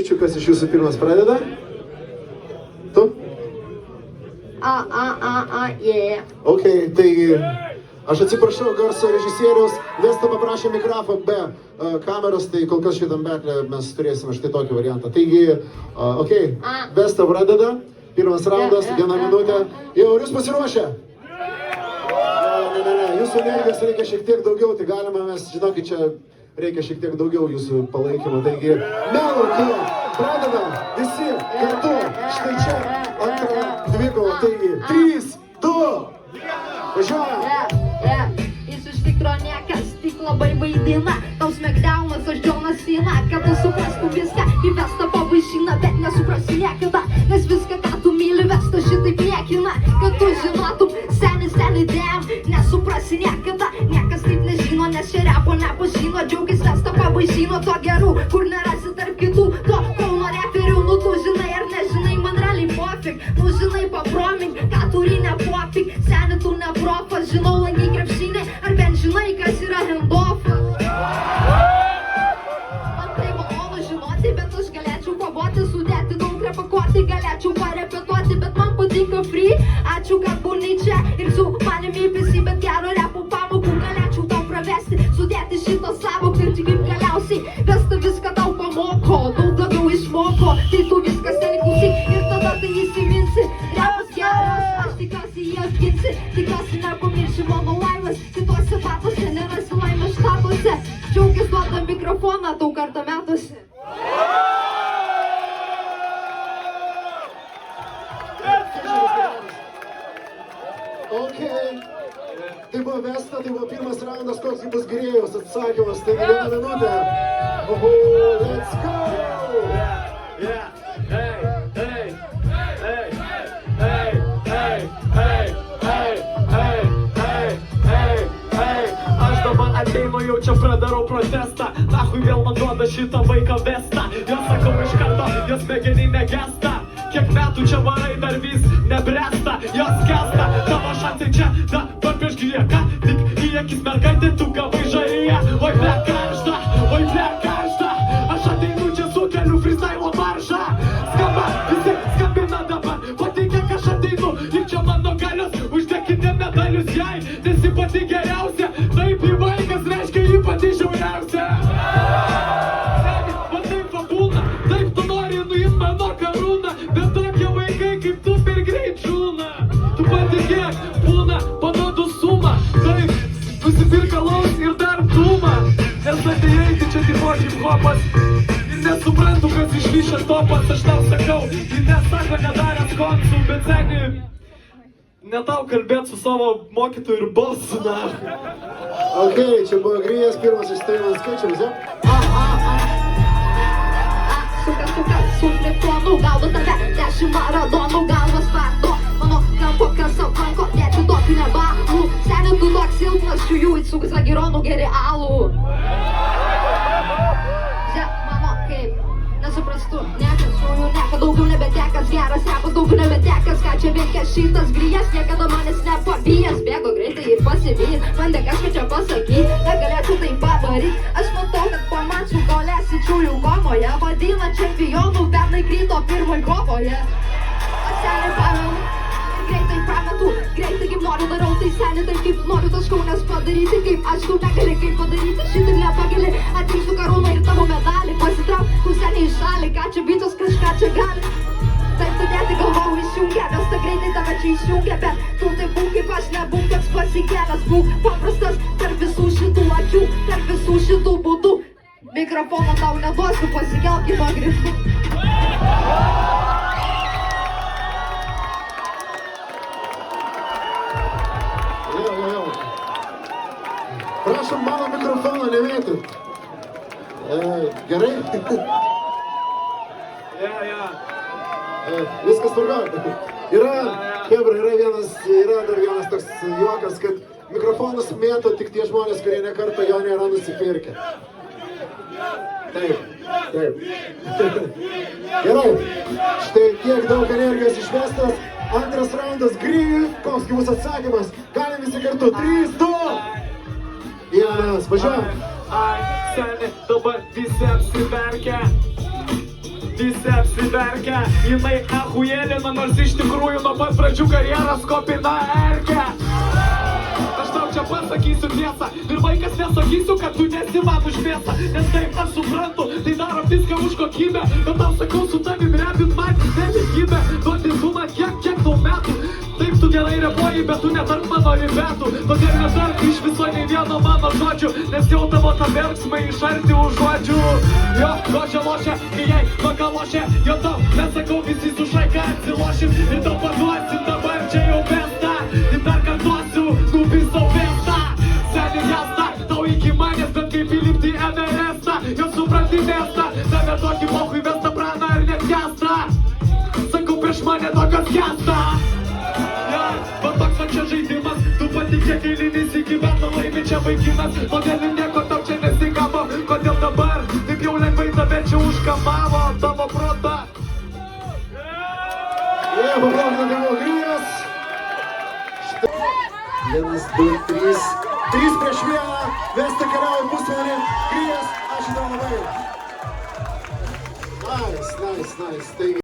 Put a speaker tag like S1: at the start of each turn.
S1: skaičių, kas iš jūsų pirmas pradeda? Tu?
S2: Yeah.
S1: Ok, taigi, aš atsiprašau garso režisieriaus, Vesta paprašė mikrofą be kameros, tai kol kas šitam betlė mes turėsime štai tokį variantą. Taigi, ok, Vesta pradeda, pirmas raundas, 1 minutė. Jau, ar jūs pasiruošę? Ne, jūsų energijos reikia šiek tiek daugiau, tai galima mes, žinokit, čia reikia šiek tiek daugiau jūsų palaikymo. Taigi, melų, pradedam, visi kartu, štai čia, antrą dvikovą, taigi, 3, 2, važiuojam.
S2: Jis iš tikro niekas, tik labai vaidina. Tau smekdaunas, aš Džonas Sina. Kad tu suprastų viską, į Vestą pavaišina, bet nesuprasi niekada. Nes viską, ką tu myli, Vestą šitaip niekina. Kad tu žinotum, seni dėm, nesuprasi niekada. Niekas taip nežino, nes čia repo nepažino. Džiaugis Vestą pavaišino to gerų, kur nerasi tarp kitų. To Kauno reperių, nu tu žinai ar nežinai, man realiai pofik. Nu žinai papromink, ką turi nepofik. Seni tu ne profas, žinau langy krepšinį. Ar bent žinai, kas yra handofas? Man tai malonu žinoti, bet aš galėčiau kovoti, sudėti daug repakuoti, galėčiau parepetuoti, bet man patinka free. Ačiū, kad būni čia ir su manimi visi, bet gero repų pamokų galėčiau tau pravesti, sudėti šitą sąvoką ir tik kaip galiausiai Vesta viską tau pamoko, daug labiau išmoko, tai tu viskas ten klausyk ir tada tai įsiminsi. Repas geras, aš tikiuosi jį apginsi, tikiuosi nepamirši mano laimės, kituose batuose nerasi laimės štatuose. Džiaugis duoda mikrofoną, daug kartą metuose.
S1: Ok, tai buvo Vesta, tai buvo pirmas raundas, koks bus Grėjaus atsakymas, taigi 1 minutė. Oho, let's go!
S3: Aš dabar ateinu, jau čia pradarau protestą. Nahui vėl man duoda šitą vaiką Vestą. Jos sakau iš karto, jos smegenį negesta. Kiek metų čia varai dar vis nebręsta, jos kesta. Tavo šansai čia dabar prieš grieką. Tik į akis mergaitė, tu gavai žarėje. Oi ble karšta, aš ateinu čia su keliu freestyle maršą. Skamba, visi skambina dabar, patikėk aš ateinu. Ir čia mano galios, uždekite medalius jai. Nesi pati geriausia, taip į vaikas reiškia jį pati žiauriausia. Va taip va būna, taip tu nori nuimt mano karūną. Bet tokie vaikai kaip tu per greit žūna. Tu patikėk, būna panaudų sumą. Taip, nusipirk alaus ir dar dūmą. Nes atėjai, tai čia tipo hip-hopas. Ir nesuprantu, kas išvyšęs topas. Aš tau sakau, ji nesako nedaręs konsų. Bet seni, ne tau kalbėt su savo mokytoju ir balsu, na.
S1: Ok, čia buvo Grėjas, pirmas išstojimas skaičiaus, ja?
S2: Suka, su fliktonu, gaudo tave, 10 maradonų, galvas spardo. Mano kampo, kas aplanko, nečiu tokių nebalų. Seni, tu toks silpnas, čiujų, su Zagironų geri alų. Mano, kaip, nesuprastu, niekas šūjų, nieka daugiau nebetekas, geras repas daugiau nebetekas. Ką čia veikia šitas Grėjas, niekada manęs nepabijęs. Bėgo greitai ir pasivijęs, bandė kažką čia pasakyt, negalėčiau tai padaryt. Aš matau, kad pamačiau gaulėsi čiūjų komoje, vadina čempionų, pernai krito pirmoj kovoje. Aš seniai pamenu, greitai prametu, greitai kaip noriu darau, tai seniai taip kaip noriu taškau, nes padaryti kaip aš tu negali kaip padaryti, šitaip nepagali. Atimsiu karūną ir tavo medalį, pasitrauk, tu seniai į šalį, ką čia bičias kažką čia gali. Taip tu dėti galvau išjungia, Vesta greitai tave čia išjungia, bet tu taip būk kaip aš nebūk toks pasikėlęs, būk paprastas tarp visų šitų akių, tarp visų šitų būdų. Mikrofoną tau neduosiu, pasikelk į pagrindų.
S1: Jo. Prašom mano mikrofoną nemėtit. Gerai? Viskas tvarkoja. Yra dar vienas toks juokas, kad mikrofonus mėto tik tie žmonės, kurie nekartą jo nėra nusipirkę. Taip. Gerai, štai tiek daug energijos išvestas. Antras raundas, Grėjas, koks bus atsakymas? Galim visi kartu, 3, 2, 1, važiuojam.
S3: Ai, seni, dabar visi apsiverkia. visi apsiverkia. Jinai ahujelina, nors iš tikrųjų nuo pat pradžių karjeros kopina erkę. Aš tau čia pasakysiu tiesą ir vaikas nesakysiu, kad tu nesi man už mėsą. Nes taip aš suprantu, tai daro viską už kokybę. Bet tau sakau, su tavim repint man nelygybę. Duoti tu man kiek tau metų. Taip tu gerai repuoji, bet tu netarp mano ribetų. Todėl netarp iš viso nei vieno mano žodžių. Nes jau tavo tą verksmą iš arti už žodžių. Jo, lošia lošia, kai jai vaga lošia. Jo tau, nesakau, visi su šaika atsilošim. Ir tau paduosim dabar čia jau bestą. Ir dar kartuosiu, nupisau bestą. Seni jasna, tau iki manęs, bet kaip įlipti Everestą. Jo supranti mestą, tave tokį pochui vestą prana ar net kestą. Sakau, prieš mane tokios kestą. Va toks man čia žaidimas, tu patikėk eilinis iki metų laimi čia vaikinas. Todėl ir nieko tau čia nesigavo, kodėl dabar taip jau lengvai tave čia užkamavo tavo protą.
S1: Paplaukim dėl Gryjas. 1, 2, 3. 3 prieš 1. Vesta keliauja pusvalandį. Gryjas, ačiū tau labai. Nice. Tai